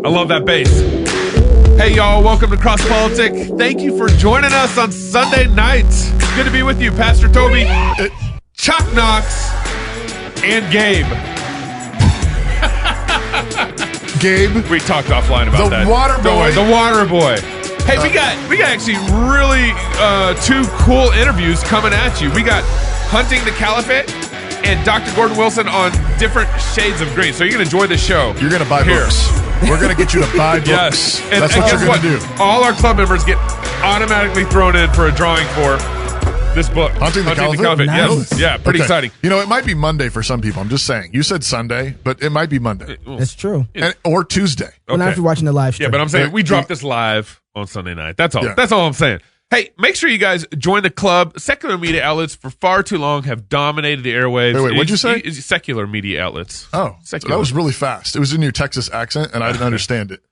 I love that bass. Hey, y'all. Welcome to Cross Politic. Thank you for joining us on Sunday night. Good to be with you, Pastor Toby, Chuck Knox, and Gabe. Gabe. We talked offline about that. The water boy. The water boy. Hey, we got actually really two cool interviews coming at you. We got Hunting the Caliphate and Dr. Gordon Wilson on different shades of green. So you're going to enjoy the show. You're going to buy books. We're going to get you to buy books. Yes. And that's what you're going to do. All our club members get automatically thrown in for a drawing for this book. Hunting the Caliphate? Nice. Yes. Yeah, pretty exciting. You know, it might be Monday for some people. I'm just saying. You said Sunday, but it might be Monday. That's true. Or Tuesday. Well, not if you're watching the live stream. Yeah, but I'm saying we dropped this live on Sunday night. That's all. Yeah. That's all I'm saying. Hey, make sure you guys join the club. Secular media outlets for far too long have dominated the airwaves. Wait, what'd you say? Secular media outlets. Oh, secular. That was really fast. It was in your Texas accent, and I didn't understand it.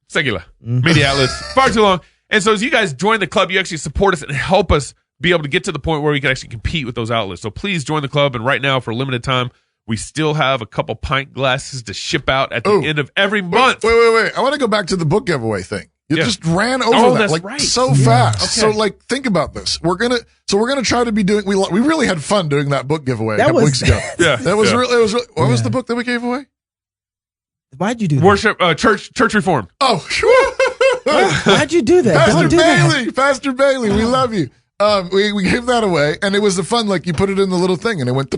Secular media outlets far too long. And so as you guys join the club, you actually support us and help us be able to get to the point where we can actually compete with those outlets. So please join the club. And right now, for a limited time, we still have a couple pint glasses to ship out at the end of every month. Wait. I want to go back to the book giveaway thing. You just ran over that so fast. Okay. So think about this. We're gonna try to be doing. We really had fun doing that book giveaway a couple weeks ago. Yeah, that was really. It was. What was the book that we gave away? Why'd you do that? Worship, church reform. Oh, why'd you do that? Pastor Bailey, we love you. We gave that away, and it was the fun. Like you put it in the little thing, and it went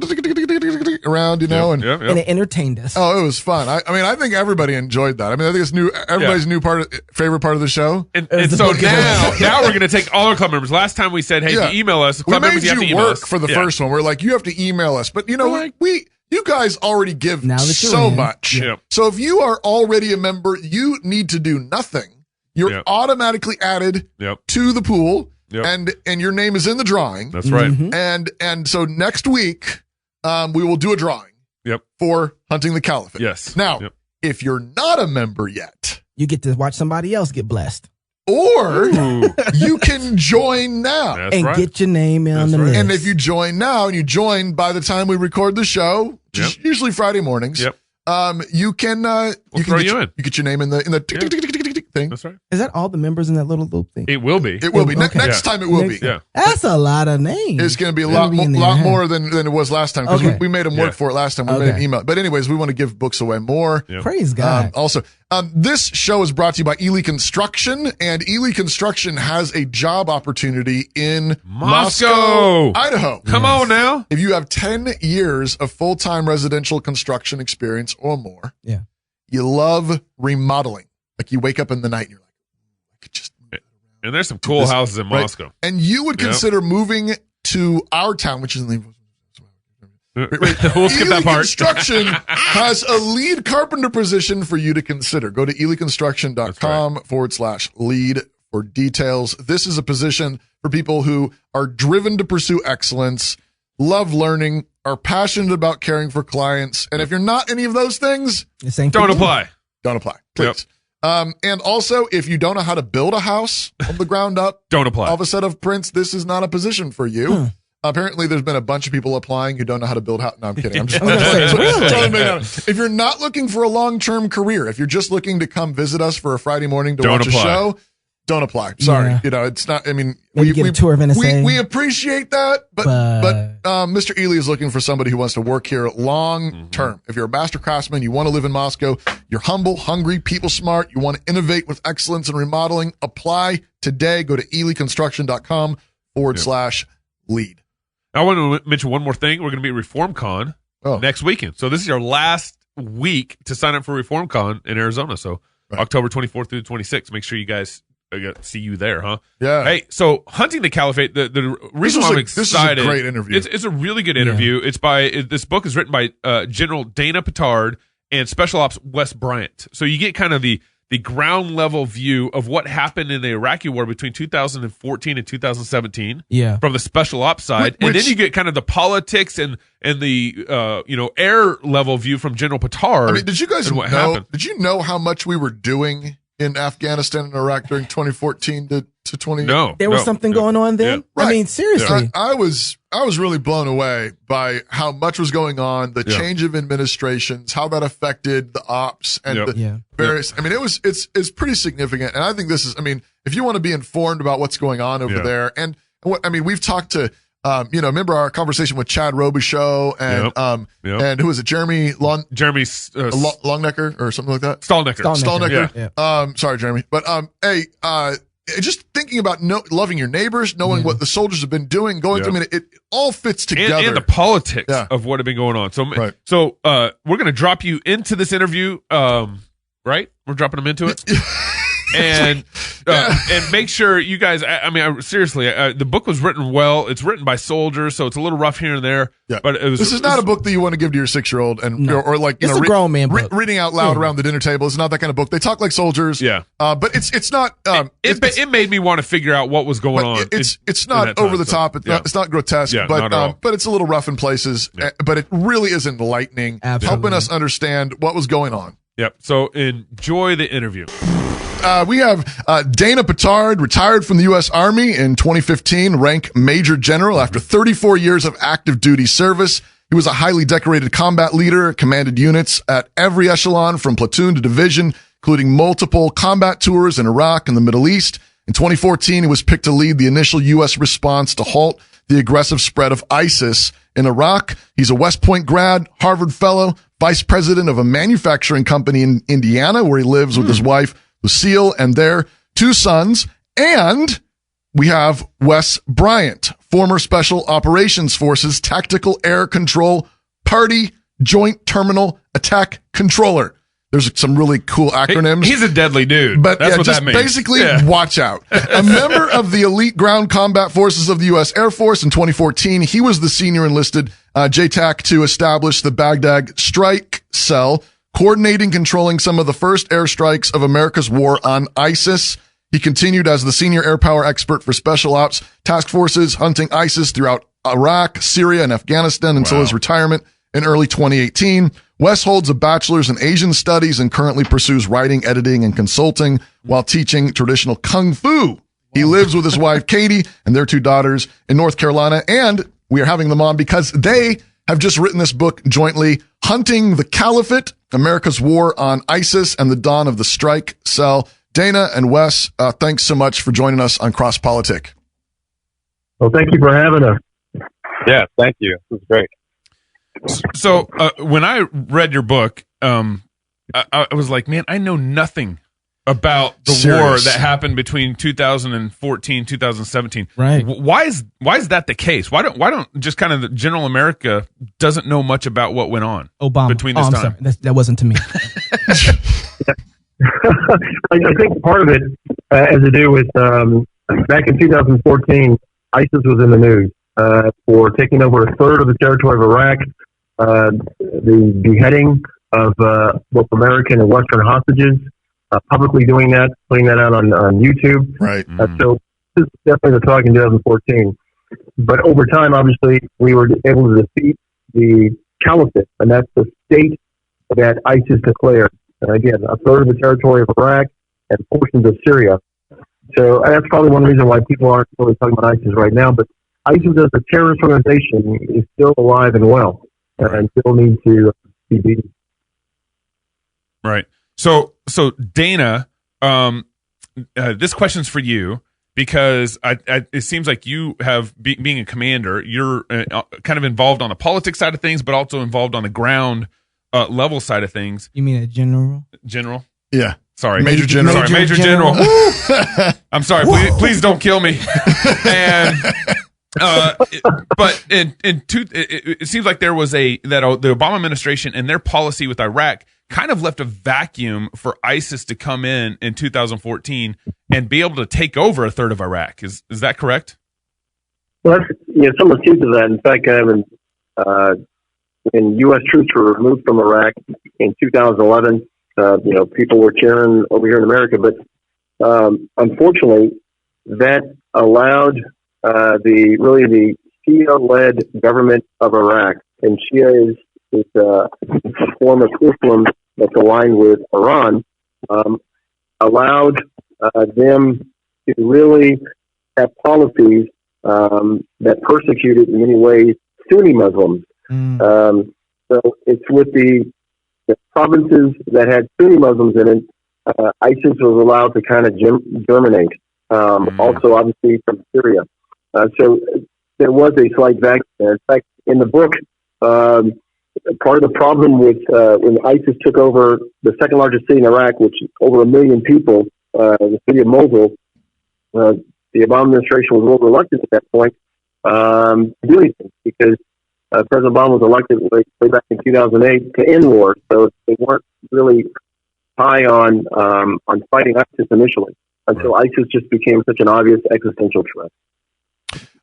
around, and it entertained us. Oh, it was fun. I mean, I think everybody enjoyed that. I mean, I think it's everybody's favorite part of the show. And so now we're going to take all our club members. Last time we said, hey, if you email us, club members, you have to email us. For the first one. We're like, you have to email us, but you guys already give so much. Yep. So if you are already a member, you need to do nothing. You're automatically added to the pool. Yep. And your name is in the drawing. That's right. Mm-hmm. And so next week, we will do a drawing for Hunting the Caliphate. Yes. Now, if you're not a member yet, you get to watch somebody else get blessed. Or you can join now. Get your name on the list. And if you join now and you join by the time we record the show, which is usually Friday mornings, you can you get your name in the thing. That's right. Is that all the members in that little loop thing? It will be. It will be. Okay. Next time it will be. Yeah. That's a lot of names. It's going to be a lot more than it was last time because we made them work for it last time. We made an email. But anyways, we want to give books away more. Yep. Praise God. Also, this show is brought to you by Ely Construction, and Ely Construction has a job opportunity in Moscow, Idaho. Come on now. If you have 10 years of full-time residential construction experience or more, you love remodeling. Like you wake up in the night and you're like, I could just. And there's some cool houses in Moscow. And you would consider moving to our town, which is in the. We'll skip that part. Construction has a lead carpenter position for you to consider. Go to elyconstruction.com/lead for details. This is a position for people who are driven to pursue excellence, love learning, are passionate about caring for clients. And if you're not any of those things, don't apply. Don't apply, please. And also, if you don't know how to build a house from the ground up, don't apply. Off a set of prints, this is not a position for you. Apparently, there's been a bunch of people applying who don't know how to build house. No, I'm kidding. I'm just if you're not looking for a long-term career, if you're just looking to come visit us for a Friday morning to watch a show, don't apply. Sorry. It's not, I mean, we get a tour of NSA. We appreciate that, but Mr. Ely is looking for somebody who wants to work here long term. If you're a master craftsman, you want to live in Moscow, you're humble, hungry, people smart, you want to innovate with excellence in remodeling, apply today. Go to elyconstruction.com/lead. I want to mention one more thing. We're going to be at ReformCon next weekend. So this is our last week to sign up for ReformCon in Arizona. So October 24th through the 26th. Make sure you guys see you there, huh? Yeah. Hey, so Hunting the Caliphate, the reason why I'm excited. This is a great interview. It's a really good interview. Yeah. This book is written by General Dana Pittard and Special Ops Wes Bryant. So you get kind of the ground level view of what happened in the Iraqi war between 2014 and 2017 from the special ops side. And then you get kind of the politics and the air level view from General Pittard. I mean, did you guys know? Did you know how much we were doing in Afghanistan and Iraq during 2014 to 20? No. There was something going on then? Yeah. Right. I mean, seriously. I was really blown away by how much was going on, the change of administrations, how that affected the ops and the various. I mean, it's pretty significant, and I think this is. I mean, if you want to be informed about what's going on over there, and what I mean, we've talked to. Remember our conversation with Chad Robichaux and who was it? Jeremy Longnecker or something like that. Stallnecker. Sorry, Jeremy, but just thinking about loving your neighbors, knowing what the soldiers have been doing, going through. I mean, it all fits together. And the politics of what had been going on. So we're going to drop you into this interview. Right? We're dropping them into it. And make sure you guys. I mean, seriously, the book was written well. It's written by soldiers, so it's a little rough here and there. Yeah. But this is not a book that you want to give to your 6-year-old or like it's a grown man book. Reading out loud around the dinner table. It's not that kind of book. They talk like soldiers. Yeah. But it's not. It made me want to figure out what was going on. It's not over the top. It's not grotesque. Yeah, but it's a little rough in places. Yeah. But it really is enlightening, helping us understand what was going on. Yep. So enjoy the interview. We have Dana Pittard, retired from the U.S. Army in 2015, rank Major General after 34 years of active duty service. He was a highly decorated combat leader, commanded units at every echelon from platoon to division, including multiple combat tours in Iraq and the Middle East. In 2014, he was picked to lead the initial U.S. response to halt the aggressive spread of ISIS in Iraq. He's a West Point grad, Harvard fellow, vice president of a manufacturing company in Indiana, where he lives with his wife, Lucille, and their 2 sons. And we have Wes Bryant, former Special Operations Forces Tactical Air Control Party Joint Terminal Attack Controller. There's some really cool acronyms. He's a deadly dude. But that's what just that means. Basically, watch out. A member of the elite ground combat forces of the U.S. Air Force in 2014, he was the senior enlisted JTAC to establish the Baghdad Strike Cell, coordinating, controlling some of the first airstrikes of America's war on ISIS. He continued as the senior air power expert for special ops task forces, hunting ISIS throughout Iraq, Syria, and Afghanistan until his retirement in early 2018. Wes holds a bachelor's in Asian studies and currently pursues writing, editing, and consulting while teaching traditional Kung Fu. He lives with his wife, Katie, and their 2 daughters in North Carolina. And we are having them on because they have just written this book jointly, Hunting the Caliphate, America's War on ISIS and the Dawn of the Strike Cell. Dana and Wes, thanks so much for joining us on Cross Politic. Well, thank you for having us. Yeah, thank you. This is great. So when I read your book, I was like, man, I know nothing about the war that happened between 2014, 2017. Right. Why is that the case? Why don't just kind of the general America doesn't know much about what went on between this time? Sorry. That wasn't to me. I think part of it has to do with back in 2014, ISIS was in the news for taking over a third of the territory of Iraq, the beheading of both American and Western hostages, publicly doing that, putting that out on YouTube. Right. So this is definitely the talk in 2014. But over time, obviously, we were able to defeat the Caliphate, and that's the state that ISIS declared. Again, a third of the territory of Iraq and portions of Syria. So that's probably one reason why people aren't really talking about ISIS right now. But ISIS as a terrorist organization is still alive and well and still needs to be beaten. Right. So Dana, this question's for you because it seems like you have, being a commander, you're kind of involved on the politics side of things, but also involved on the ground level side of things. You mean a general? General? Yeah. Sorry. Major General. Sorry, Major General. I'm sorry. Please don't kill me. And but it seems like there was the Obama administration and their policy with Iraq kind of left a vacuum for ISIS to come in 2014 and be able to take over a third of Iraq. Is that correct? Well, that's some of the truth of that. In fact, when U.S. troops were removed from Iraq in 2011, people were cheering over here in America, but unfortunately, that allowed the Shia-led government of Iraq, and Shia is a form of Islam that's aligned with Iran, allowed them to really have policies that persecuted in many ways Sunni Muslims. So it's with the provinces that had Sunni Muslims in it, ISIS was allowed to kind of germinate. Also, obviously, from Syria. So there was a slight vacuum there. In fact, in the book, part of the problem with when ISIS took over the second largest city in Iraq, which is over 1 million people, the city of Mosul, the Obama administration was a little reluctant at that point to do anything because President Obama was elected way back in 2008 to end war, so they weren't really high on fighting ISIS initially until ISIS just became such an obvious existential threat.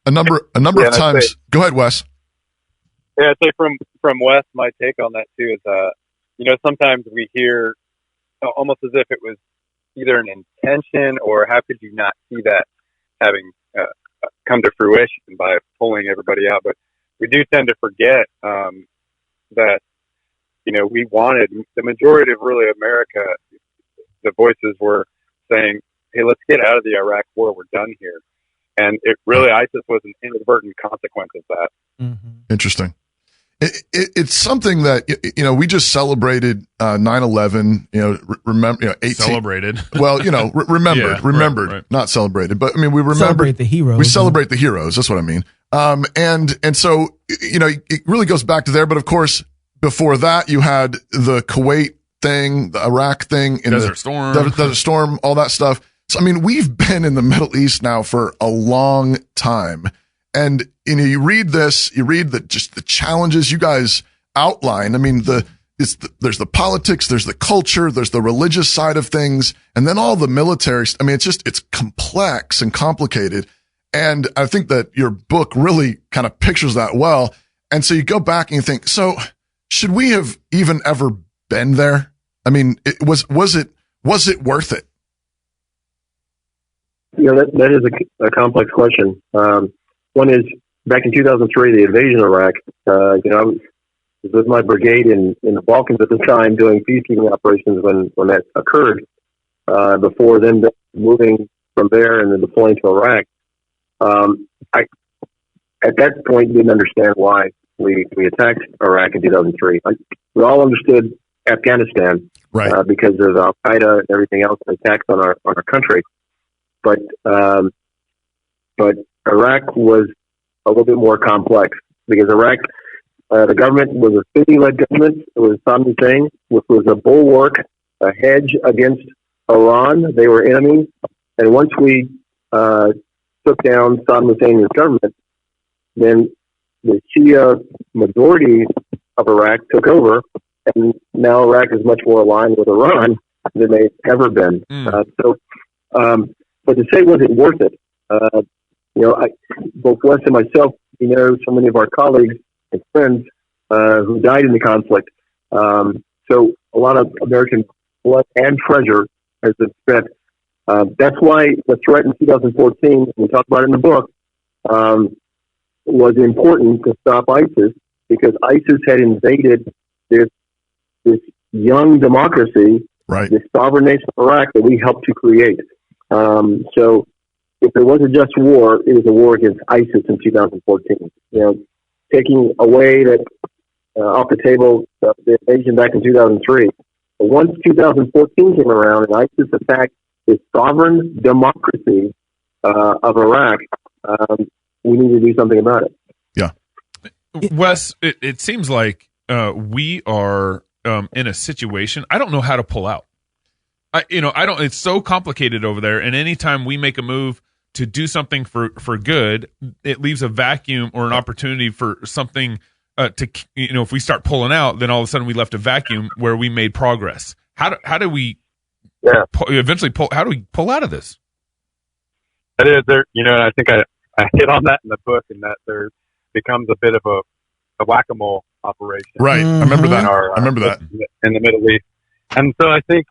A number of times. Go ahead, Wes. Yeah, I'd say from Wes, my take on that too is, sometimes we hear almost as if it was either an intention or how could you not see that having come to fruition by pulling everybody out. But we do tend to forget that, we wanted the majority of really America, the voices were saying, hey, let's get out of the Iraq war. We're done here. And it really, ISIS was an inadvertent consequence of that. Mm-hmm. Interesting. It's something that, we just celebrated 9/11, remember, 18. Celebrated. Well, remembered, right. Not celebrated, but I mean, we remember. Celebrate the heroes. We celebrate the heroes. That's what I mean. And so, it really goes back to there. But of course, before that, you had the Kuwait thing, the Iraq thing, Desert Storm, Desert Storm, all that stuff. So, I mean, we've been in the Middle East now for a long time. And, you read this, you read just the challenges you guys outline. I mean, there's the politics, there's the culture, there's the religious side of things, and then all the military. I mean, it's complex and complicated. And I think that your book really kind of pictures that well. And so you go back and you think, so should we have even ever been there? I mean, was it worth it? That is a complex question. One is back in 2003, the invasion of Iraq. I was with my brigade in the Balkans at the time doing peacekeeping operations when that occurred. Before then moving from there and then deploying to Iraq, I at that point didn't understand why we attacked Iraq in 2003. We all understood Afghanistan, right? Because of Al Qaeda and everything else attacks on our country, but Iraq was a little bit more complex because Iraq, the government was a Sunni-led government. It was Saddam Hussein, which was a bulwark, a hedge against Iran. They were enemies. And once we took down Saddam Hussein's government, then the Shia majority of Iraq took over, and now Iraq is much more aligned with Iran than they've ever been. But to say, was it worth it? Both Wes and myself, so many of our colleagues and friends who died in the conflict. So a lot of American blood and treasure has been spent. That's why the threat in 2014, we talked about it in the book, was important to stop ISIS because ISIS had invaded this young democracy, right, this sovereign nation of Iraq that we helped to create. So if there was a just war, it was a war against ISIS in 2014. Taking away that off the table the invasion back in 2003. But once 2014 came around and ISIS attacked the sovereign democracy of Iraq, we need to do something about it. Yeah. Wes, it seems like we are in a situation. I don't know how to pull out. It's so complicated over there. And anytime we make a move to do something for good, it leaves a vacuum or an opportunity for something if we start pulling out, then all of a sudden we left a vacuum where we made progress. How do we eventually pull? How do we pull out of this? That is there, and I think I hit on that in the book, and that there becomes a bit of a whack-a-mole operation. Right. I remember that. In the Middle East. And so I think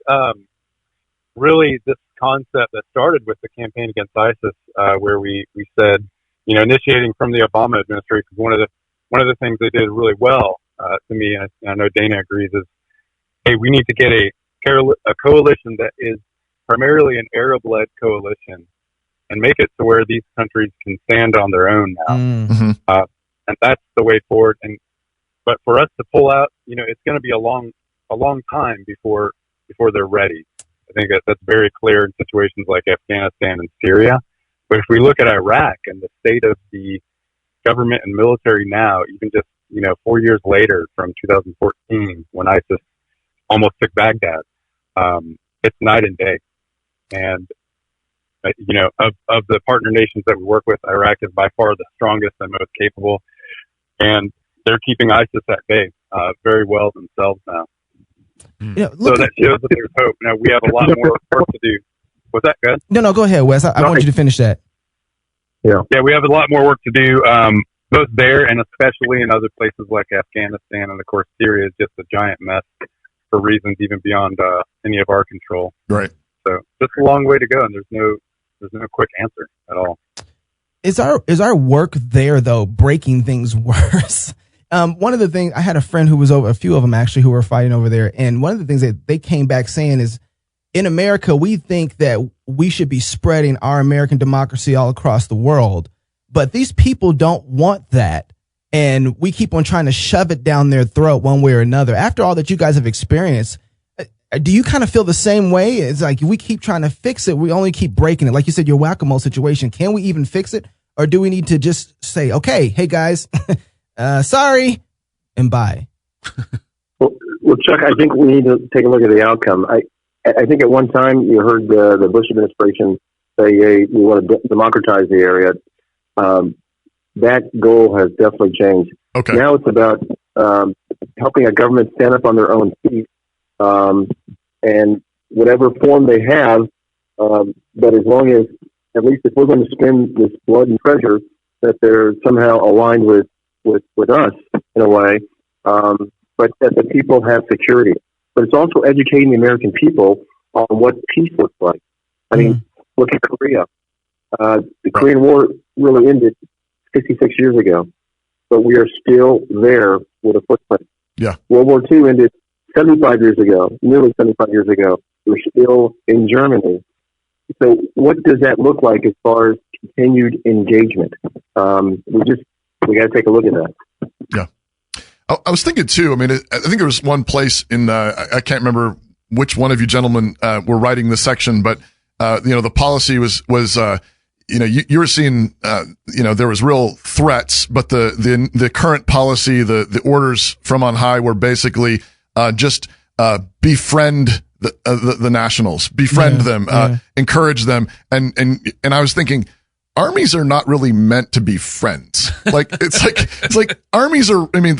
really this concept that started with the campaign against ISIS, where we said, initiating from the Obama administration, one of the things they did really well to me, and I know Dana agrees, is, hey, we need to get a coalition that is primarily an Arab-led coalition and make it to where these countries can stand on their own now. Mm-hmm. And that's the way forward. But for us to pull out, it's going to be a long time before they're ready. I think that's very clear in situations like Afghanistan and Syria. But if we look at Iraq and the state of the government and military now, even just 4 years later from 2014, when ISIS almost took Baghdad, it's night and day. And of the partner nations that we work with, Iraq is by far the strongest and most capable, and they're keeping ISIS at bay very well themselves now. So that shows that there's hope. Now we have a lot more work to do. Was that good? No, go ahead, Wes. I want you to finish that. Yeah, we have a lot more work to do, both there and especially in other places like Afghanistan, and of course Syria is just a giant mess for reasons even beyond any of our control. Right. So just a long way to go, and there's no quick answer at all. Is our work there though breaking things worse? One of the things, I had a friend who was over, a few of them actually, who were fighting over there, and one of the things that they came back saying is, in America, we think that we should be spreading our American democracy all across the world, but these people don't want that, and we keep on trying to shove it down their throat one way or another. After all that you guys have experienced, do you kind of feel the same way? It's like we keep trying to fix it, we only keep breaking it. Like you said, your whack-a-mole situation, can we even fix it? Or do we need to just say, okay, hey guys, sorry, and bye? Well, Chuck, I think we need to take a look at the outcome. I think at one time you heard the Bush administration say, hey, we want to democratize the area. That goal has definitely changed. Okay. Now it's about helping a government stand up on their own feet, and whatever form they have. But as long as, at least if we're going to spend this blood and treasure, that they're somehow aligned with us in a way, but that the people have security. But it's also educating the American people on what peace looks like. I mean, look at Korea. The Korean War really ended 66 years ago, but we are still there with a footprint. Yeah. World War II ended 75 years ago, nearly 75 years ago. We're still in Germany. So what does that look like as far as continued engagement? We got to take a look at that. Yeah. I was thinking too, I mean, I think there was one place in, I can't remember which one of you gentlemen, were writing this section, but, the policy was, you were seeing, there was real threats, but the current policy, the orders from on high were basically, just, befriend the nationals, befriend them, encourage them. And I was thinking, armies are not really meant to be friends. It's like armies are, I mean,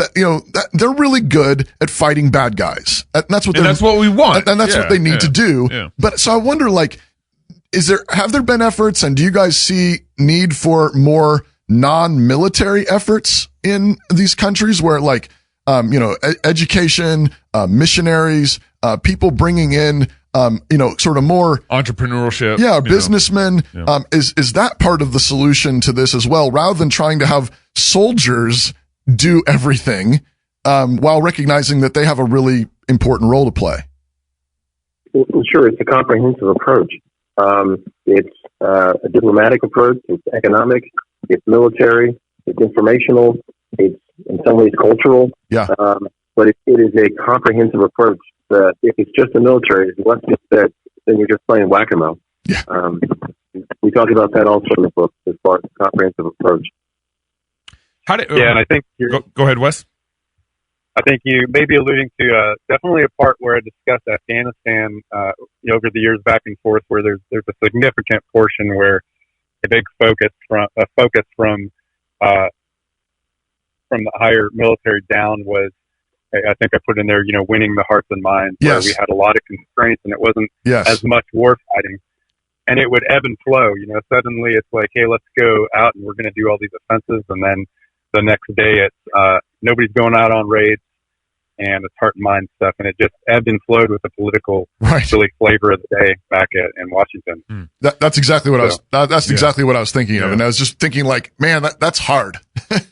they're really good at fighting bad guys. And that's what we want. And that's what they need to do. Yeah. But so I wonder, have there been efforts, and do you guys see need for more non-military efforts in these countries where education, missionaries, people bringing in, sort of more entrepreneurship. Yeah. Businessmen. Yeah. Is that part of the solution to this as well, rather than trying to have soldiers do everything, while recognizing that they have a really important role to play? Well, sure. It's a comprehensive approach. It's a diplomatic approach. It's economic. It's military. It's informational. It's in some ways cultural. Yeah. But it is a comprehensive approach. If it's just the military, as Wes just said, then you're just playing whack-a-mole. Yeah. We talked about that also in the book as far as the comprehensive approach. And I think go ahead, Wes. I think you may be alluding to definitely a part where I discussed Afghanistan over the years back and forth, where there's a significant portion where a big focus from the higher military down was, I think I put in there, winning the hearts and minds. Yes. Where we had a lot of constraints and it wasn't as much war fighting. And it would ebb and flow. Suddenly it's like, hey, let's go out and we're going to do all these offensives. And then the next day it's nobody's going out on raids, and it's heart and mind stuff. And it just ebbed and flowed with the political really flavor of the day back in Washington. That's exactly what exactly what I was thinking of. And I was just thinking man, that's hard.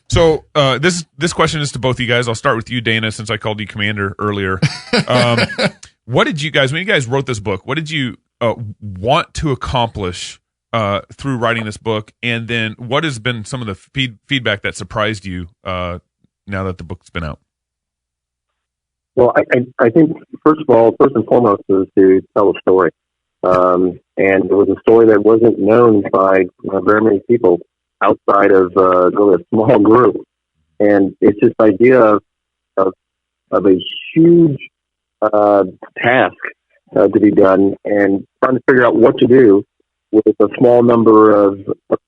So this question is to both of you guys. I'll start with you, Dana, since I called you Commander earlier. What did you guys, when you guys wrote this book, what did you want to accomplish through writing this book? And then what has been some of the feedback that surprised you now that the book's been out? Well, I think, first and foremost, is to tell a story. And it was a story that wasn't known by very many people outside of really a small group. And it's this idea of a huge task to be done, and trying to figure out what to do with a small number of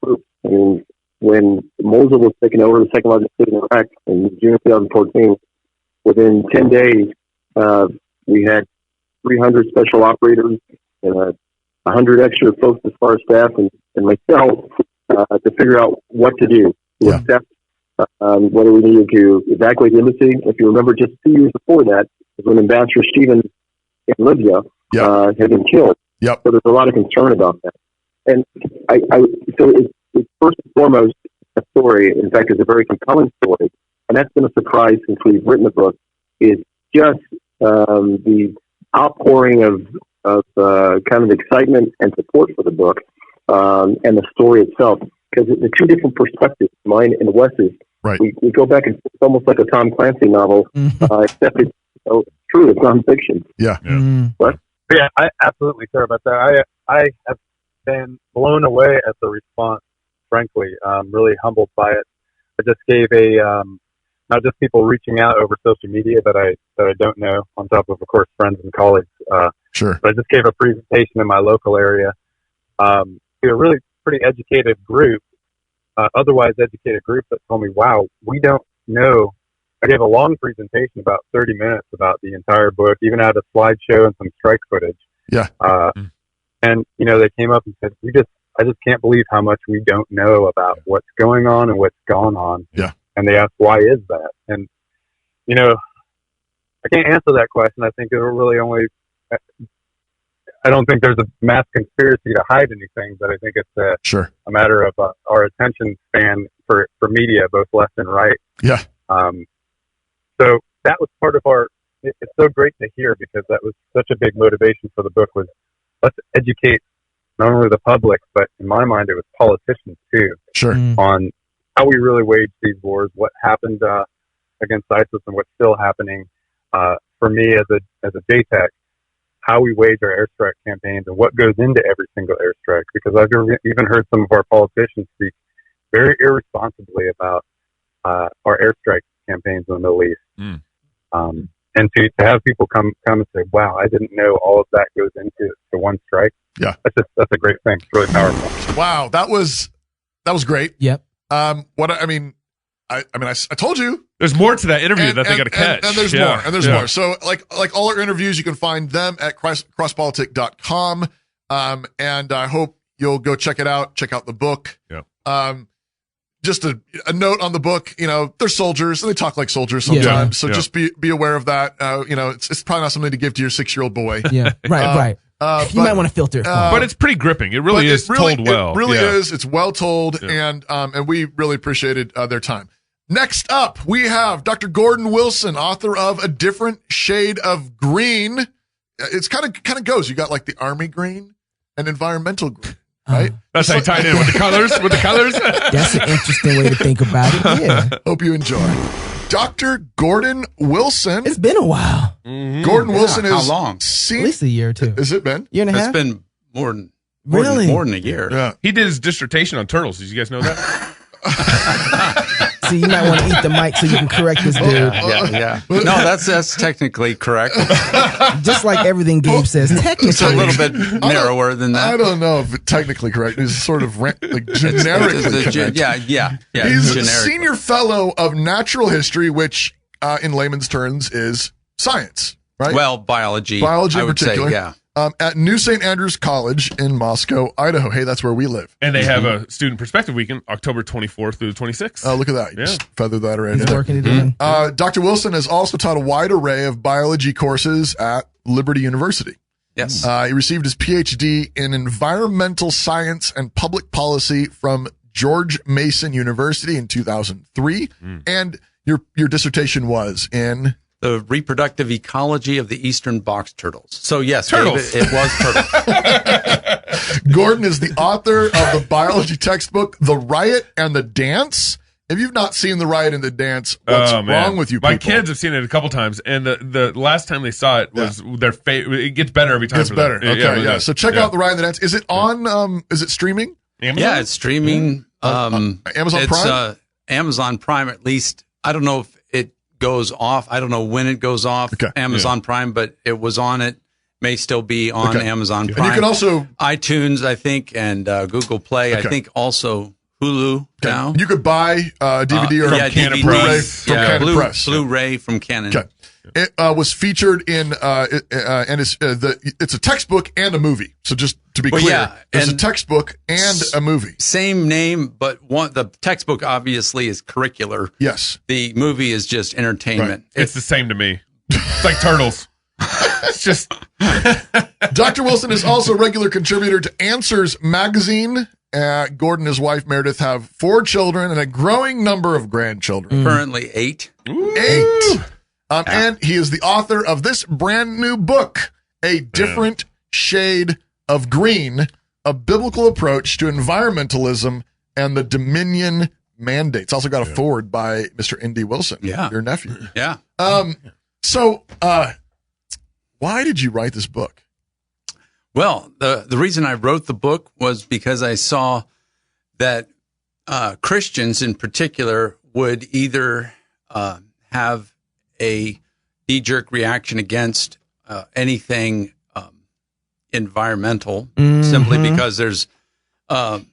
groups. I mean, when Mosul was taken over, the second largest city in Iraq, in June of 2014, within 10 days, we had 300 special operators and 100 extra folks as far as staff and myself to figure out what to do. To accept whether we needed to evacuate the embassy. If you remember, just 2 years before that was when Ambassador Stevens in Libya had been killed. Yep. So there's a lot of concern about that. And so it's first and foremost a story. In fact, it's a very compelling story. And that's been a surprise since we've written the book, is just the outpouring of kind of excitement and support for the book and the story itself. Because the two different perspectives, mine and Wes's, right. We go back and it's almost like a Tom Clancy novel, except it's true, it's nonfiction. Yeah. What? Yeah, I absolutely care about that. I have been blown away at the response, frankly. Really humbled by it. I just gave not just people reaching out over social media that I don't know, on top of course, friends and colleagues. Sure. But I just gave a presentation in my local area to a really pretty educated group, otherwise educated group, that told me, wow, we don't know. I gave a long presentation, about 30 minutes, about the entire book, even had a slideshow and some strike footage. Yeah. And, they came up and said, I just can't believe how much we don't know about what's going on and what's gone on. Yeah. And they asked, why is that? And, I can't answer that question. I think it'll really only, I don't think there's a mass conspiracy to hide anything, but I think it's a matter of our attention span for media, both left and right. Yeah. So that was part of it's so great to hear, because that was such a big motivation for the book, was let's educate not only the public, but in my mind, it was politicians too. Sure. On how we really waged these wars, what happened against ISIS and what's still happening. For me as a JTAC, how we wage our airstrike campaigns and what goes into every single airstrike, because I've even heard some of our politicians speak very irresponsibly about our airstrike campaigns in the Middle East. And to have people come and say, wow, I didn't know all of that goes into one strike. Yeah. That's a great thing. It's really powerful. Wow. That was great. Yep. I told you there's more to that interview that they got to catch. And there's more. And there's more. So like all our interviews, you can find them at crosspolitic.com. And I hope you'll go check it out. Check out the book. Yeah. Just a note on the book, they're soldiers and they talk like soldiers sometimes. Yeah. So just be aware of that. It's probably not something to give to your 6-year-old boy. Yeah. Right. You might want to filter. But it's pretty gripping. It really is told well. It really is. It's well told. Yeah. And we really appreciated their time. Next up, we have Dr. Gordon Wilson, author of A Different Shade of Green. It's kind of goes. You got like the army green and environmental green. Right? That's how you tied in with the colors. That's an interesting way to think about it. Yeah. Hope you enjoy. Dr. Gordon Wilson. It's been a while. Mm-hmm. Gordon Wilson is how long? At least a year or two. Has it been? Year and a half? It's been more than a year. Yeah. He did his dissertation on turtles. Did you guys know that? So you might want to eat the mic so you can correct this dude. Yeah. No, that's technically correct. Just like everything Gabe says, technically. It's a little bit narrower than that. I don't know if it's technically correct. It's sort of generically correct. Yeah. He's a senior fellow of natural history, which in layman's terms is science, right? Well, biology. Biology I in would particular. say, yeah. At New St. Andrews College in Moscow, Idaho. Hey, that's where we live. And they have a Student Perspective Weekend, October 24th through the 26th. Oh, look at that. You just feathered that right He's in. working it in. Dr. Wilson has also taught a wide array of biology courses at Liberty University. Yes. He received his PhD in environmental science and public policy from George Mason University in 2003. And your dissertation was in The reproductive ecology of the eastern box turtles. So yes, Turtles. David, it was turtles. Gordon is the author of the biology textbook, The Riot and the Dance. If you've not seen The Riot and the Dance, what's wrong with you people? My kids have seen it a couple times, and the last time they saw it was their it gets better every time. It's better. Okay, yeah. So check out The Riot and the Dance. Is it on, is it streaming? Amazon? Yeah, it's streaming. Amazon Prime? Amazon Prime, at least. I don't know if it goes off. I don't know when it goes off Amazon Prime, but it was on it. May still be on Amazon Prime. And you can also iTunes, I think, and Google Play. I think also Hulu now. You could buy DVD or Canon Blu-ray Press. from Canon Press. Blu-ray from Canon. Okay. It was featured in, and it's a textbook and a movie. So just to be clear, it's a textbook and a movie. Same name, but the textbook obviously is curricular. Yes. The movie is just entertainment. Right. It's the same to me. It's like Turtles. It's just. Dr. Wilson is also a regular contributor to Answers magazine. Gordon and his wife Meredith have 4 children and a growing number of grandchildren. Currently 8. 8. And he is the author of this brand new book, A Different Shade of Green, a biblical approach to environmentalism and the Dominion mandates. Also got a forward by Mr. N.D. Wilson, your nephew. Yeah. So why did you write this book? Well, the reason I wrote the book was because I saw that Christians in particular would either have a knee-jerk reaction against anything environmental, simply because there's a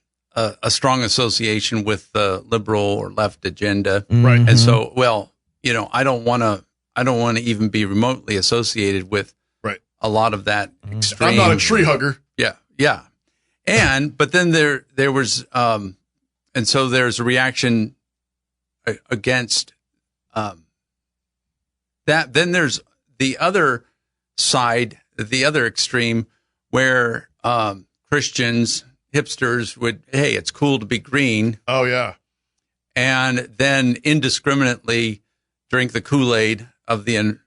strong association with the liberal or left agenda, right? And so, I don't want to even be remotely associated with a lot of that extreme. I'm not a tree hugger. Yeah. But then there was, and so there's a reaction against that. Then there's the other side, the other extreme, where Christians, hipsters would, hey, it's cool to be green. Oh, yeah. And then indiscriminately drink the Kool-Aid of the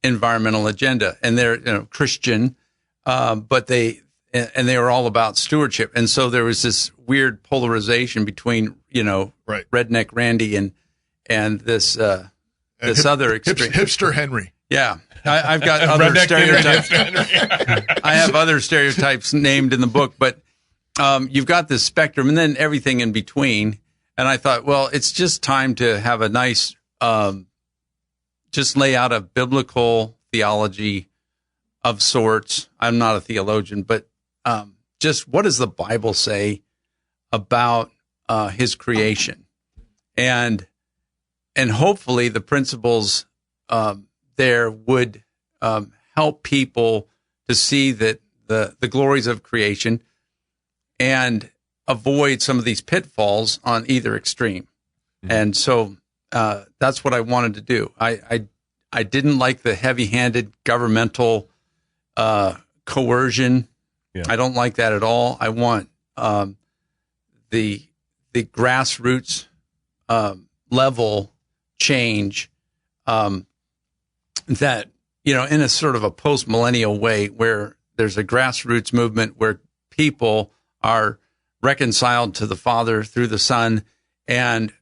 environmental agenda. And they're Christian, but they were all about stewardship. And so there was this weird polarization between, redneck Randy and this other extreme. Hipster Henry. Yeah. I've got other stereotypes. I have other stereotypes named in the book, but you've got this spectrum and then everything in between. And I thought, well, it's just time to have a nice, just lay out a biblical theology of sorts. I'm not a theologian, but just what does the Bible say about his creation? And hopefully the principles there would help people to see that the glories of creation and avoid some of these pitfalls on either extreme. And so that's what I wanted to do. I didn't like the heavy-handed governmental coercion. Yeah. I don't like that at all. I want the grassroots level change that, in a sort of a post-millennial way where there's a grassroots movement where people are reconciled to the Father through the Son. And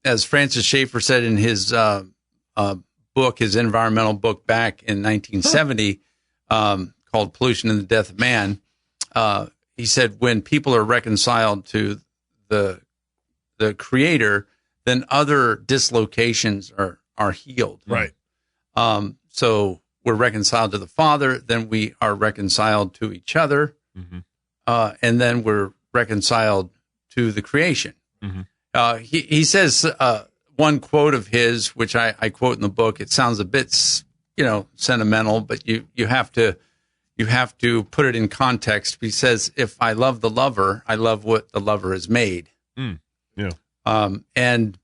as Francis Schaeffer said in his book, his environmental book back in 1970, called Pollution and the Death of Man, he said, when people are reconciled to the Creator, then other dislocations are healed. Right. So we're reconciled to the Father, then we are reconciled to each other, and then we're reconciled to the creation. He says one quote of his, which I quote in the book. It sounds a bit, sentimental, but you have to put it in context. He says, "If I love the lover, I love what the lover has made." And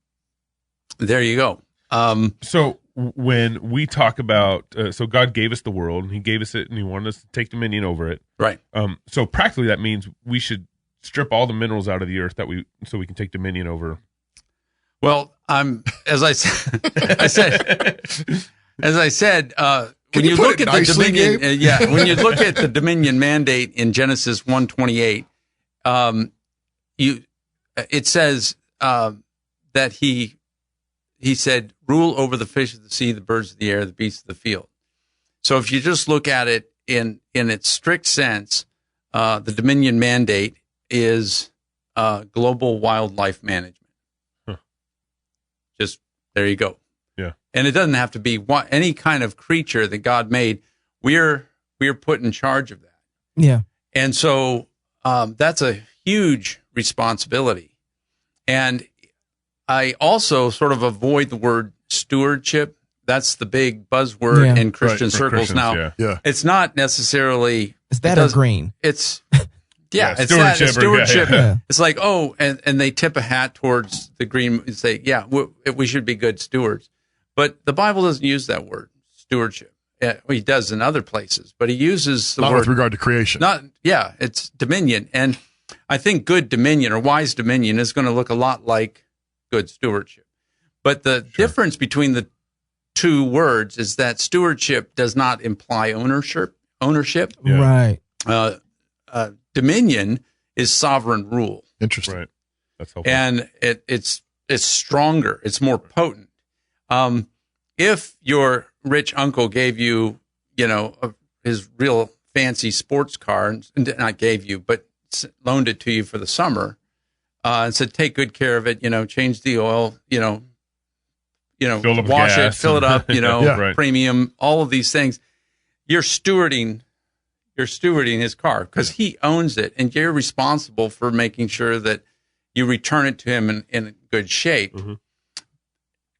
there you go. So when we talk about, so God gave us the world, and He gave us it, and He wanted us to take dominion over it. Right. So practically, that means we should strip all the minerals out of the earth so we can take dominion over. Well, as I said, when you look at the Dominion, when you look at the Dominion mandate in Genesis 1:28, it says that he said, "Rule over the fish of the sea, the birds of the air, the beasts of the field." So if you just look at it in its strict sense, the Dominion mandate is global wildlife management. Huh. Just there you go. Yeah. And it doesn't have to be any kind of creature that God made. We're put in charge of that. Yeah. And so that's a huge responsibility. And I also sort of avoid the word stewardship. That's the big buzzword in Christian circles now. Yeah. It's not necessarily. Is that or green? It's it's stewardship. That, stewardship. Yeah. It's like, and they tip a hat towards the green and say, we should be good stewards. But the Bible doesn't use that word, stewardship. Well, he does in other places, but he uses the word. Not with regard to creation. It's dominion. And I think good dominion or wise dominion is going to look a lot like good stewardship. But the difference between the two words is that stewardship does not imply ownership. Yeah. Right. Dominion is sovereign rule. Interesting. Right. That's helpful. And it's stronger. It's more potent. If your rich uncle gave you, his real fancy sports car, and not gave you, but loaned it to you for the summer, and said, take good care of it, change the oil, wash it, fill it up, premium, all of these things. You're stewarding his car because he owns it, and you're responsible for making sure that you return it to him in good shape. Mm-hmm.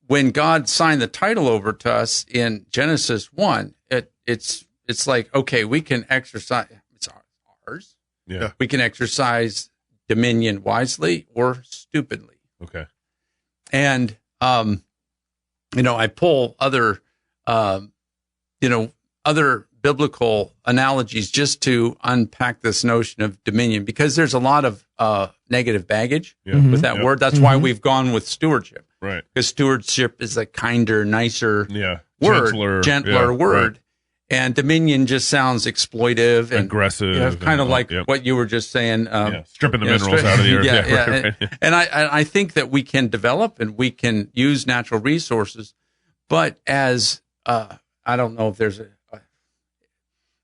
When God signed the title over to us in Genesis 1, it's like, okay, we can exercise, it's ours. Yeah. We can exercise dominion wisely or stupidly. Okay. And, I pull other biblical analogies just to unpack this notion of dominion, because there's a lot of negative baggage with that word. That's why we've gone with stewardship. Right. Because stewardship is a kinder, nicer word, gentler word. Right. And dominion just sounds exploitive and aggressive. Kind of like what you were just saying. Stripping the minerals out of the earth. Right. And I think that we can develop and we can use natural resources, but as I don't know if there's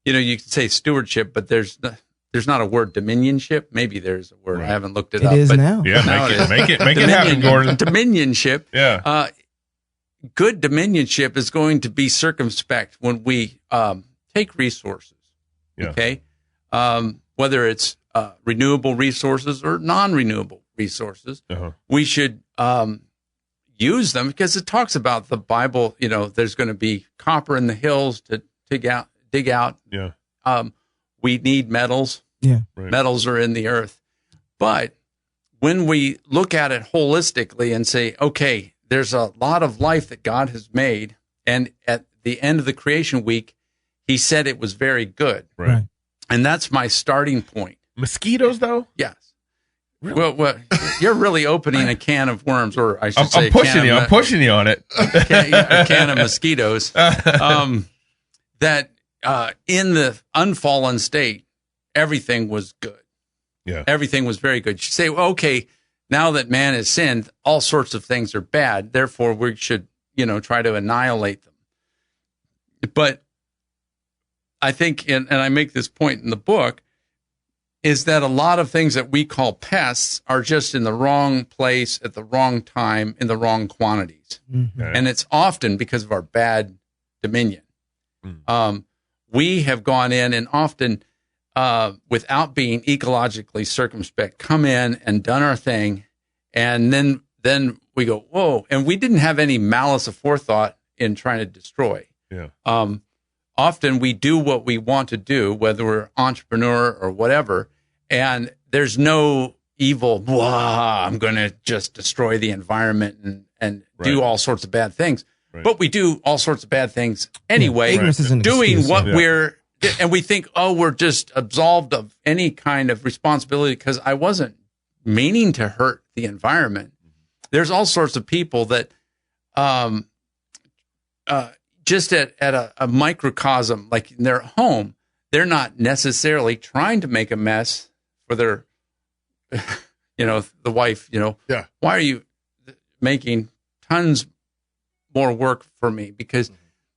you can say stewardship, but there's not a word dominionship. Maybe there's a word. Right. I haven't looked it up. It is now. Yeah, make it happen, Gordon. Dominionship. Yeah. Good dominionship is going to be circumspect when we take resources. Yeah. Okay. Whether it's renewable resources or non-renewable resources, we should use them because it talks about the Bible. There's going to be copper in the hills to dig out. Yeah. We need metals. Yeah. Right. Metals are in the earth. But when we look at it holistically and say, okay, there's a lot of life that God has made, and at the end of the creation week, he said it was very good. Right. And that's my starting point. Mosquitoes, though? Yes. Really? Well, you're really opening a can of worms, or I should say, I'm pushing you on it. A can of mosquitoes. That in the unfallen state, everything was good. Yeah. Everything was very good. You say, well, okay, now that man has sinned, all sorts of things are bad. Therefore, we should, try to annihilate them. But I think, and I make this point in the book, is that a lot of things that we call pests are just in the wrong place at the wrong time in the wrong quantities. Mm-hmm. Okay. And it's often because of our bad dominion. We have gone in and often, without being ecologically circumspect, come in and done our thing. And then we go, whoa. And we didn't have any malice aforethought in trying to destroy. Yeah. Often we do what we want to do, whether we're entrepreneur or whatever. And there's no evil, I'm going to just destroy the environment and do all sorts of bad things. Right. But we do all sorts of bad things anyway, doing what we're, and we think, we're just absolved of any kind of responsibility because I wasn't meaning to hurt the environment. there's all sorts of people that just at a microcosm, like in their home, they're not necessarily trying to make a mess for their, the wife, Yeah. Why are you making tons more work for me? Because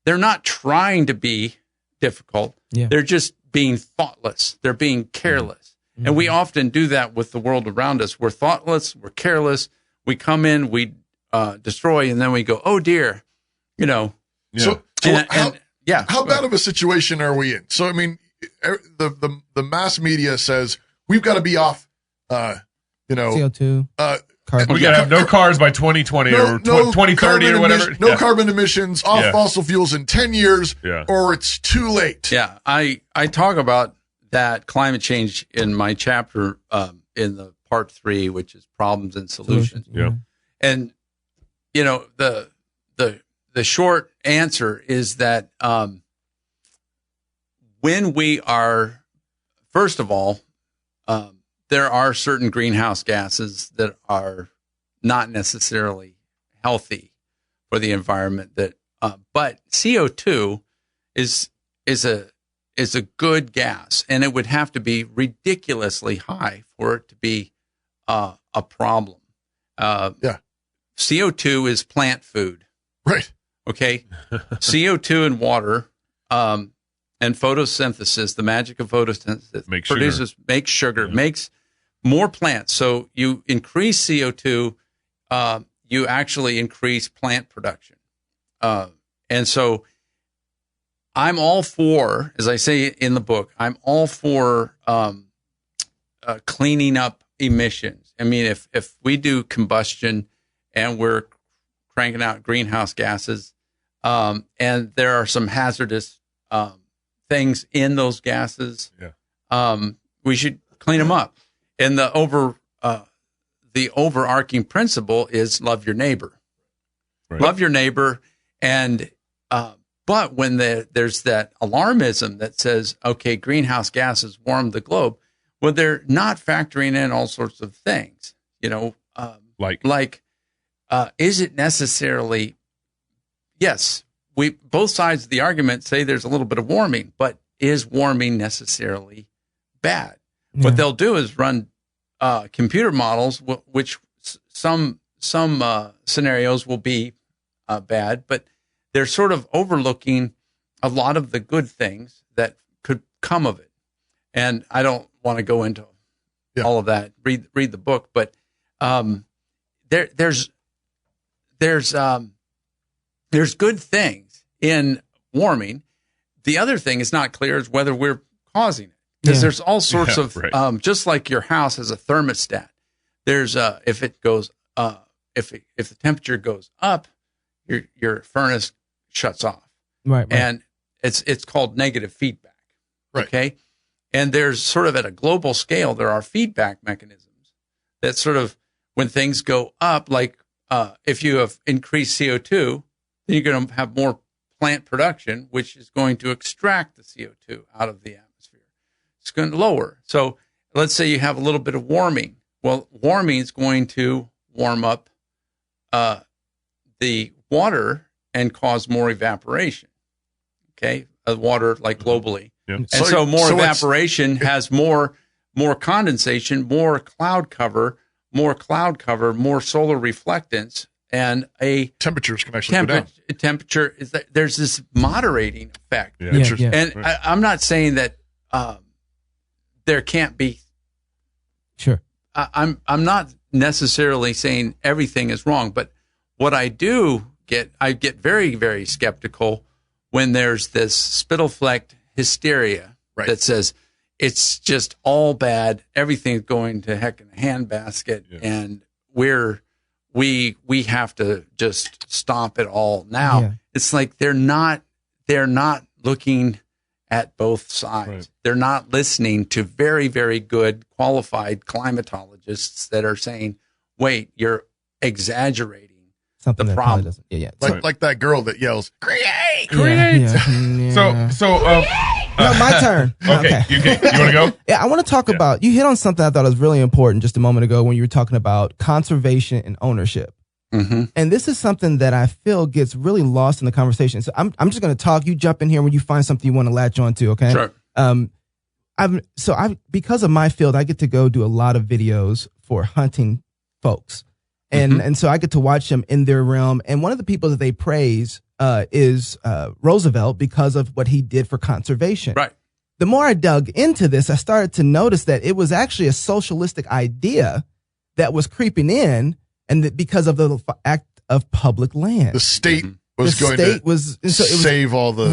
they're not trying to be difficult. Yeah. They're just being thoughtless. They're being careless. And we often do that with the world around us. We're thoughtless. We're careless. We come in, we destroy, and then we go, oh dear, So how bad of a situation are we in? So, I mean, the mass media says we've got to be off, CO2. Carbon. We got to have no cars by 2020 or 2030 or whatever. No carbon emissions, off fossil fuels in 10 years, or it's too late. Yeah, I talk about that climate change in my chapter in the part 3, which is problems and solutions. Yeah. And, the short answer is that when we are, first of all, there are certain greenhouse gases that are not necessarily healthy for the environment. But CO2 is a good gas, and it would have to be ridiculously high for it to be a problem. CO2 is plant food. Right. Okay. CO2 and water, and photosynthesis, the magic of photosynthesis, makes sugar, makes more plants. So you increase CO2, you actually increase plant production. And so I'm all for, as I say in the book, I'm all for cleaning up emissions. I mean, if we do combustion and we're cranking out greenhouse gases, and there are some hazardous things in those gases, we should clean them up. And the overarching principle is love your neighbor. Right. Love your neighbor, and but when there's that alarmism that says, okay, greenhouse gases warm the globe, well, they're not factoring in all sorts of things. Like is it necessarily? Yes, both sides of the argument say there's a little bit of warming, but is warming necessarily bad? Yeah. What they'll do is run computer models, which some scenarios will be bad, but they're sort of overlooking a lot of the good things that could come of it. And I don't want to go into all of that. Read the book, but there's good things in warming. The other thing is not clear is whether we're causing it. Because there's all sorts of, just like your house has a thermostat. There's if it goes, if the temperature goes up, your furnace shuts off. Right. And it's called negative feedback. Right. Okay. And there's sort of at a global scale, there are feedback mechanisms that sort of, when things go up, like if you have increased CO2, then you're going to have more plant production, which is going to extract the CO2 out of the atmosphere. It's going to lower. So let's say you have a little bit of warming. Well, warming is going to warm up the water and cause more evaporation. Okay, water like globally, and so more evaporation has more condensation, more cloud cover, more solar reflectance, and a temperatures can actually go down. Temperature is that there's this moderating effect. And I'm not saying that there can't be. Sure. I'm not necessarily saying everything is wrong, but what I get very, very skeptical when there's this spittle-flecked hysteria that says it's just all bad, everything's going to heck in a handbasket, and we have to just stop it all now. Yeah. It's like they're not looking at both sides. Right. They're not listening to very, very good qualified climatologists that are saying, wait, you're exagerating something the problem. Like that girl that yells, create. So no, my turn. Okay. You want to go? Yeah, I want to talk about, you hit on something I thought was really important just a moment ago when you were talking about conservation and ownership. Mm-hmm. And this is something that I feel gets really lost in the conversation. So I'm just going to talk. You jump in here when you find something you want to latch onto. Okay. Sure. Because of my field, I get to go do a lot of videos for hunting folks. And so I get to watch them in their realm. And one of the people that they praise is Roosevelt because of what he did for conservation. Right. The more I dug into this, I started to notice that it was actually a socialistic idea that was creeping in, and that because of the act of public land. The state was going to save all the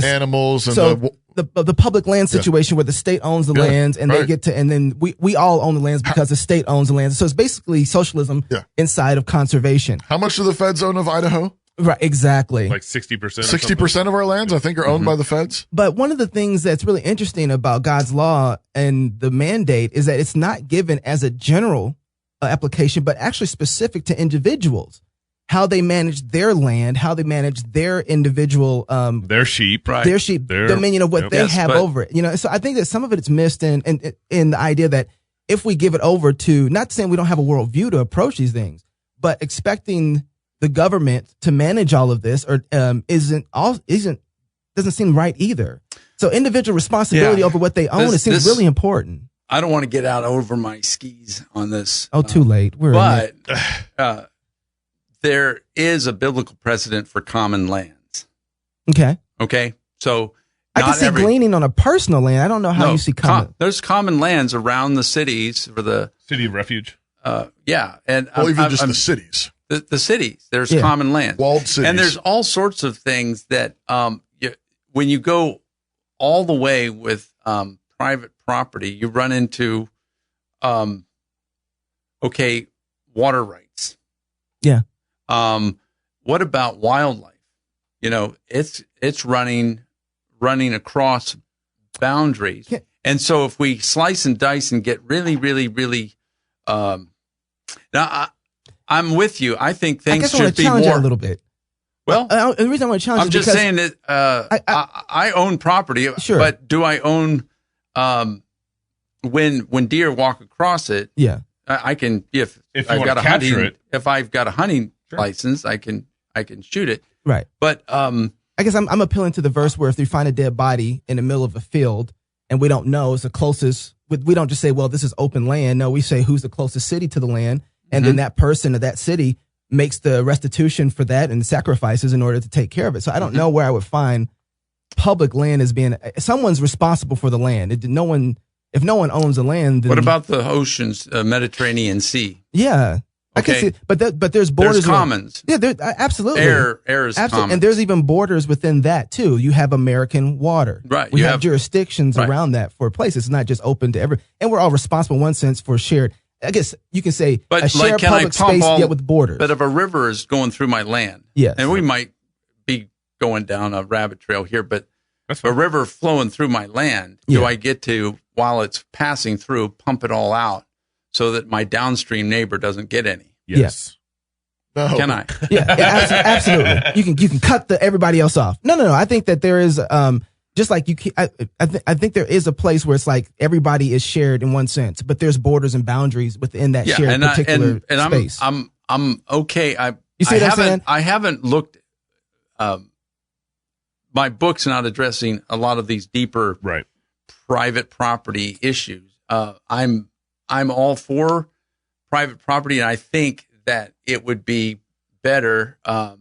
animals and the public land situation where the state owns the lands and they get to, and then we all own the lands because the state owns the lands. So it's basically socialism inside of conservation. How much do the feds own of Idaho? Right, exactly. Like 60%. 60% of our lands, I think, are owned by the feds. But one of the things that's really interesting about God's law and the mandate is that it's not given as a general application, but actually specific to individuals. How they manage their land, how they manage their individual, their sheep, their dominion of what they have over it. You know, so I think that some of it is missed in the idea that if we give it over to, not saying we don't have a worldview to approach these things, but expecting the government to manage all of this or doesn't seem right either. So individual responsibility over what they own, it seems really important. I don't want to get out over my skis on this. Oh, too late. But there is a biblical precedent for common lands. Okay. So I can see gleaning on a personal land. I don't know how you see common. There's common lands around the cities for the city of refuge. And even just the cities. The cities. There's common lands, walled cities, and there's all sorts of things that when you go all the way with private property, you run into water rights. Yeah. What about wildlife? You know, it's running across boundaries. Yeah. And so if we slice and dice and get really, really, really, now I'm with you. I think things should be more a little bit. Well, the reason I want to challenge I'm just saying that I own property, but do I own when deer walk across it? Yeah, I can if I've got a hunting license, I can shoot it. Right. But I guess I'm appealing to the verse where if you find a dead body in the middle of a field and we don't know, it's the closest. We don't just say, well, this is open land. No, we say who's the closest city to the land, and then that person of that city makes the restitution for that and sacrifices in order to take care of it. So I don't know where I would find public land as being someone's responsible for the land. If no one owns the land, then, what about the oceans, Mediterranean Sea? Yeah. I can see, but there's borders. There's commons. Absolutely. Air is common. And there's even borders within that too. You have American water. Right. We have jurisdictions around that for a place. It's not just open to and we're all responsible in one sense for shared. I guess you can say a shared public space with borders. But if a river is going through my land, and we might be going down a rabbit trail here, but if a river flowing through my land, do I get to, while it's passing through, pump it all out so that my downstream neighbor doesn't get any? Yes. No. Can I? Absolutely. You can cut everybody else off. No. I think that there is just like I think there is a place where it's like everybody is shared in one sense, but there's borders and boundaries within that shared particular space. I'm okay. You see what I'm saying? I haven't looked. My book's not addressing a lot of these deeper private property issues. I'm all for private property, and I think that it would be better to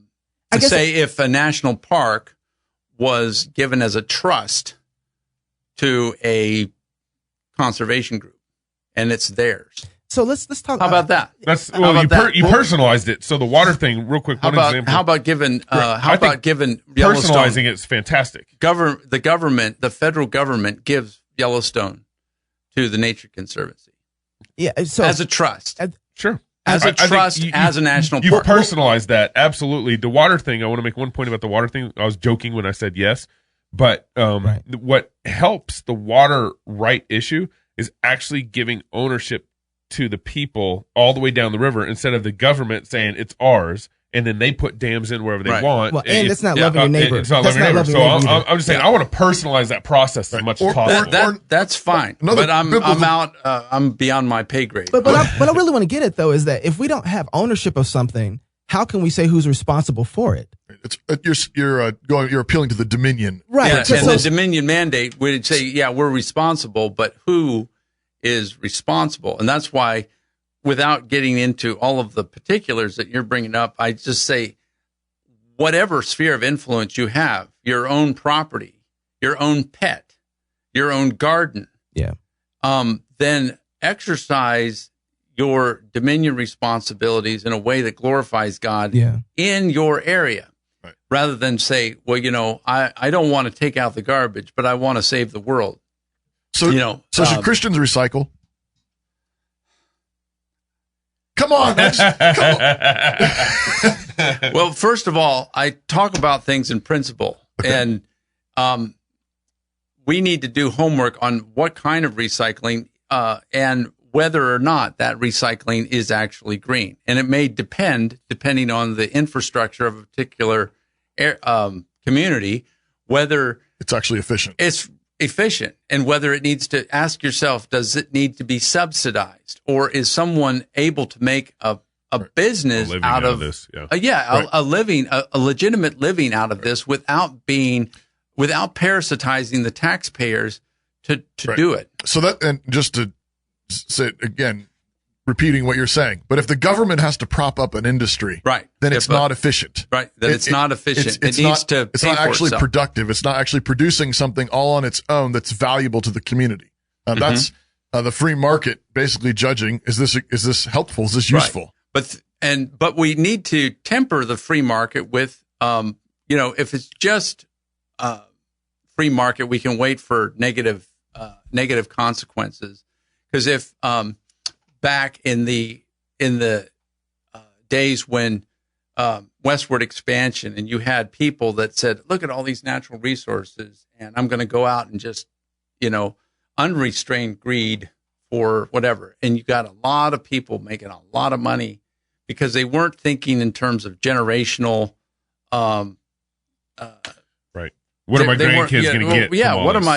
say if a national park was given as a trust to a conservation group, and it's theirs. So let's talk. How about that? You personalized it. So the water thing, real quick. Example. How about giving? Personalizing it is fantastic. The federal government gives Yellowstone to the Nature Conservancy. Yeah, so as a trust. Sure. As a trust, as a national park. You've personalized that, absolutely. The water thing, I want to make one point about the water thing. I was joking when I said yes, but what helps the water right issue is actually giving ownership to the people all the way down the river instead of the government saying it's ours, and then they put dams in wherever they want. Well, and it's not loving your neighbor. It's not loving your neighbor. So I'm just saying I want to personalize that process as much as possible. That's fine. But I'm out. I'm beyond my pay grade. But what I really want to get at, though, is that if we don't have ownership of something, how can we say who's responsible for it? You're appealing to the Dominion. Right. Yeah, and the Dominion mandate would say, yeah, we're responsible, but who is responsible? And that's why, without getting into all of the particulars that you're bringing up, I just say, whatever sphere of influence you have, your own property, your own pet, your own garden, then exercise your dominion responsibilities in a way that glorifies God in your area, rather than say, well, I don't want to take out the garbage, but I want to save the world. So, should Christians recycle? Come on. Well, first of all, I talk about things in principle, and we need to do homework on what kind of recycling and whether or not that recycling is actually green. And it may depending on the infrastructure of a particular community, whether it's actually efficient. It's efficient, and whether it needs to ask yourself, does it need to be subsidized, or is someone able to make a business out of this? A legitimate living out of this without parasitizing the taxpayers to do it. So that, and just to say again, repeating what you're saying, but if the government has to prop up an industry, then it's not efficient. Then it's not efficient. It's not actually productive. It's not actually producing something all on its own that's valuable to the community. That's the free market basically judging, is this helpful? Is this useful? But we need to temper the free market with, if it's just free market, we can wait for negative consequences. Because if back in the days when westward expansion, and you had people that said, look at all these natural resources, and I'm going to go out and just, unrestrained greed for whatever. And you got a lot of people making a lot of money because they weren't thinking in terms of generational. What are my grandkids going to get? Yeah. What am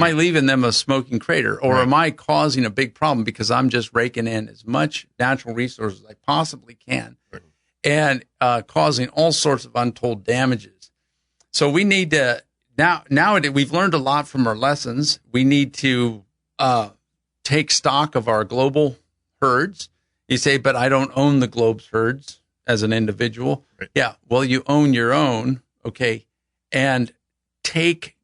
I leaving them a smoking crater, or am I causing a big problem because I'm just raking in as much natural resources as I possibly can and causing all sorts of untold damages? So we need to nowadays we've learned a lot from our lessons. We need to take stock of our global herds. You say, but I don't own the globe's herds as an individual. Right. Yeah. Well, you own your own. Okay. And take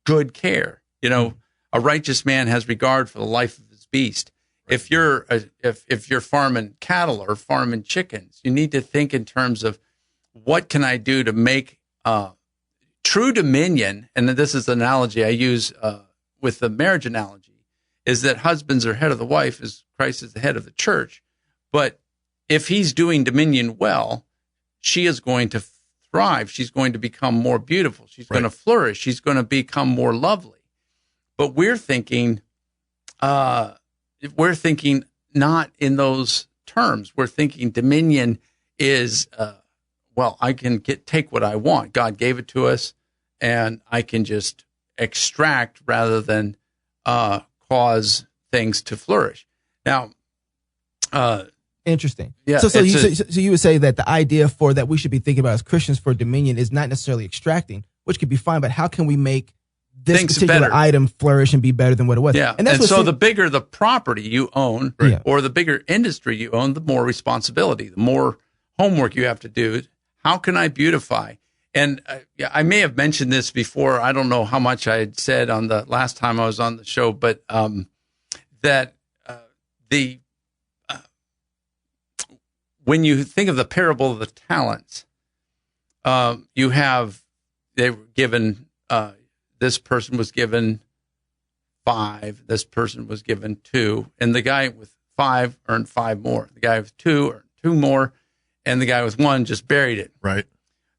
good care. A righteous man has regard for the life of his beast. Right. If you're farming cattle or farming chickens, you need to think in terms of what can I do to make true dominion. And this is the analogy I use with the marriage analogy, is that husbands are head of the wife as Christ is the head of the church. But if he's doing dominion well, she is going to thrive. She's going to become more beautiful. She's going to flourish. She's going to become more lovely. But we're thinking not in those terms. We're thinking dominion is, I can take what I want. God gave it to us, and I can just extract rather than cause things to flourish. Now, interesting. Yeah. So you would say that the idea for that we should be thinking about as Christians for dominion is not necessarily extracting, which could be fine, but how can we make this things particular better. Item flourish and be better than what it was? Yeah. And so the bigger the property you own, or the bigger industry you own, the more responsibility, the more homework you have to do. How can I beautify? And I may have mentioned this before. I don't know how much I had said on the last time I was on the show, but that when you think of the parable of the talents, they were given, this person was given 5, this person was given 2, and the guy with 5 earned 5 more. The guy with 2 earned 2 more, and the guy with 1 just buried it. Right.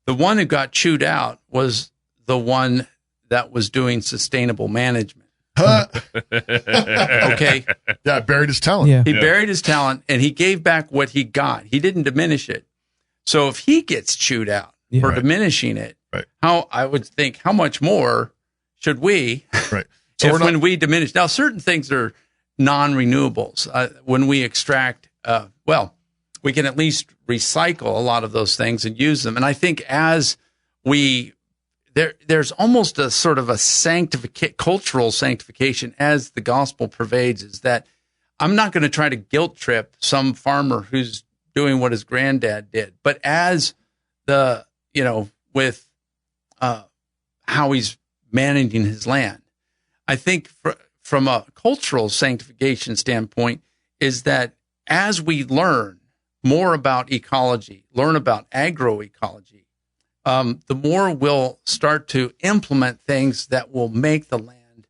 The one who got chewed out was the one that was doing sustainable management. Okay. Yeah, buried his talent. Yeah. He buried his talent, and he gave back what he got. He didn't diminish it. So if he gets chewed out for diminishing it, how much more should we? Right. So when we diminish. Now, certain things are non-renewables. When we extract, we can at least recycle a lot of those things and use them. And I think as there's almost a sort of a cultural sanctification as the gospel pervades, is that I'm not going to try to guilt trip some farmer who's doing what his granddad did, but as with how he's managing his land, I think from a cultural sanctification standpoint is that as we learn more about ecology, learn about agroecology, the more we'll start to implement things that will make the land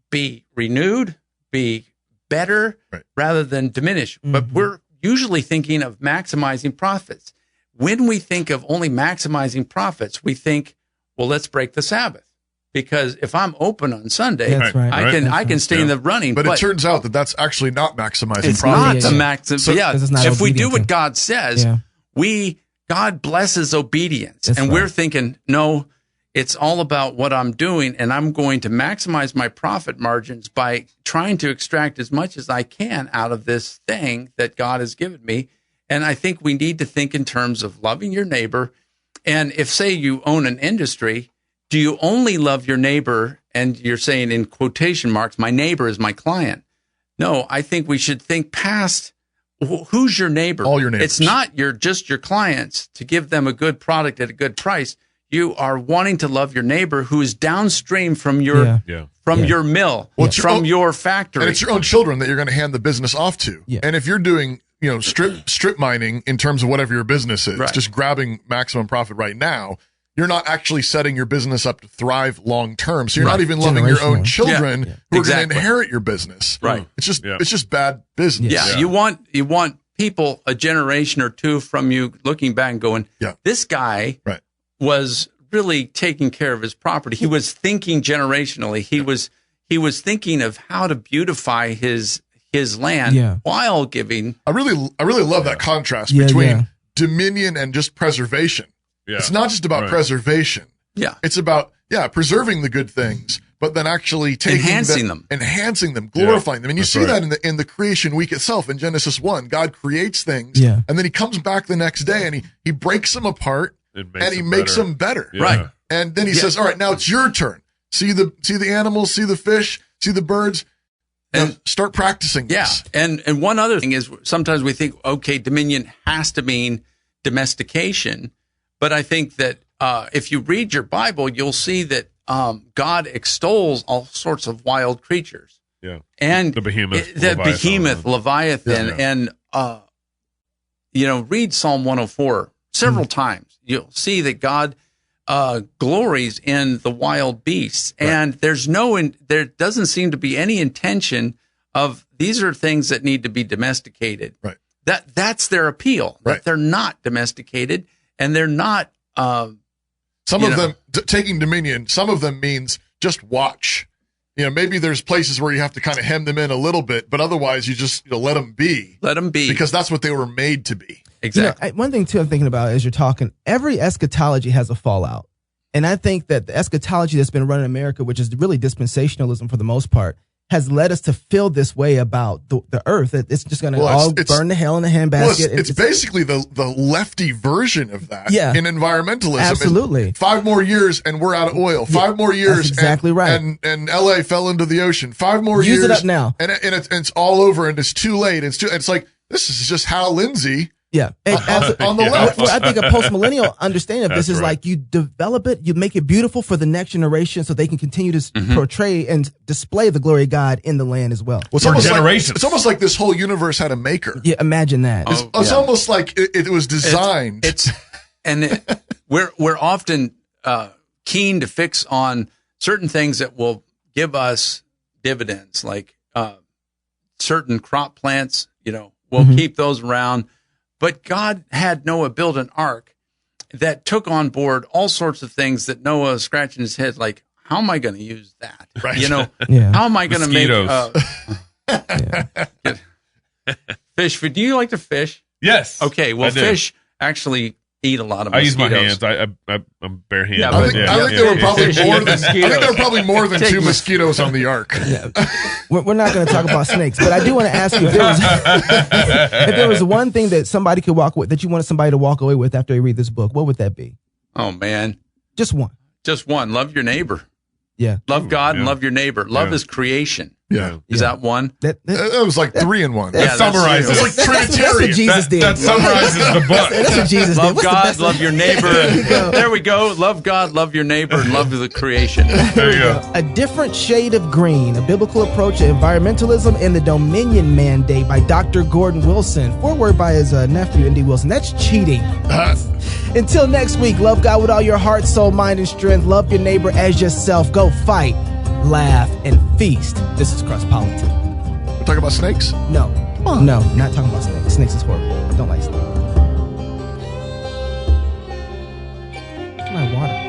be renewed, be better, rather than diminish. Mm-hmm. But we're usually thinking of maximizing profits. When we think of only maximizing profits, we think, well, let's break the Sabbath. Because if I'm open on Sunday, I can stay in the running. But it turns out that that's actually not maximizing it's profits. Not the maximum. So, if we do what God says, God blesses obedience. That's we're thinking, no, it's all about what I'm doing, and I'm going to maximize my profit margins by trying to extract as much as I can out of this thing that God has given me. And I think we need to think in terms of loving your neighbor. And if, say, you own an industry, do you only love your neighbor? And you're saying in quotation marks, my neighbor is my client. No, I think we should think past who's your neighbor. All your neighbors. It's not just your clients to give them a good product at a good price. You are wanting to love your neighbor who is downstream from your your mill, from your factory. And it's your own children that you're going to hand the business off to. Yeah. And if you're doing strip mining in terms of whatever your business is, just grabbing maximum profit right now, you're not actually setting your business up to thrive long term. So you're not even loving your own children who are going to inherit your business. Right. It's just bad business. Yeah. You want people a generation or two from you looking back and going, this guy was really taking care of his property. He was thinking generationally. He was thinking of how to beautify his land while giving. I really love that contrast between dominion and just preservation. Yeah. It's not just about preservation. Yeah. It's about preserving the good things, but then actually taking enhancing them, glorifying them. And you see that in the creation week itself in Genesis 1. God creates things and then he comes back the next day and he breaks them apart and he makes them better. Yeah. Right. And then he says, all right, now it's your turn. See the animals, see the fish, see the birds, and start practicing this. And one other thing is sometimes we think, okay, dominion has to mean domestication. But I think that if you read your Bible, you'll see that God extols all sorts of wild creatures. Yeah. And the behemoth, Leviathan. And read Psalm 104 several times. You'll see that God glories in the wild beasts. And there doesn't seem to be any intention of these are things that need to be domesticated. Right. That's their appeal. That they're not domesticated. And they're not. Some of them taking dominion. Some of them means just watch. Maybe there's places where you have to kind of hem them in a little bit, but otherwise you just let them be. Let them be, because that's what they were made to be. Exactly. One thing too I'm thinking about as you're talking, every eschatology has a fallout, and I think that the eschatology that's been run in America, which is really dispensationalism for the most part, has led us to feel this way about the earth, that it's just going to all burn to hell in a handbasket. Well, it's basically the lefty version of that in environmentalism. Absolutely. 5 more years and we're out of oil. 5 more years. That's exactly right. And LA fell into the ocean. 5 more years. Use it up now. And it's all over and it's too late. It's like, this is just Hal Lindsey. Yeah. On the left. I think a post-millennial understanding of this is like you develop it, you make it beautiful for the next generation so they can continue to portray and display the glory of God in the land as well. For generations. It's almost like this whole universe had a maker. Yeah, imagine that. It's almost like it was designed. We're often keen to fix on certain things that will give us dividends, like certain crop plants, we'll keep those around. But God had Noah build an ark that took on board all sorts of things that Noah was scratching his head, like, how am I going to use that? Right. How am I going to make fish? Do you like to fish? Yes. Okay. Well, fish actually eat a lot of I use my mosquitoes. hands. I'm bare handed. Yeah, I think there were probably Yeah. more than I think there were probably more than Take 2 mosquitoes on the ark. Yeah. We're not going to talk about snakes, but I do want to ask you if there was one thing that somebody could walk with, that you wanted somebody to walk away with after they read this book, what would that be? Oh man, Just one. just one. Love your neighbor. Yeah. Love God and Yeah. love your neighbor. Love Yeah. is creation. Yeah. Is that one? That It was like 3 in 1. That Yeah, that's summarizes. It's like that's what Trinitarian. Jesus did. That summarizes the book. That's what Jesus did. Love What's the God, best- love your neighbor. There we go. Love God, love your neighbor, and love the creation. There you go. A Different Shade of Green, a biblical approach to environmentalism and the Dominion Mandate by Dr. Gordon Wilson. Foreword by his nephew, Indy Wilson. That's cheating. Until next week, love God with all your heart, soul, mind, and strength. Love your neighbor as yourself. Go fight, laugh, and feast. This is Cross Politics. We're talking about snakes? No. No, not talking about snakes. Snakes is horrible. Don't like snakes. My water.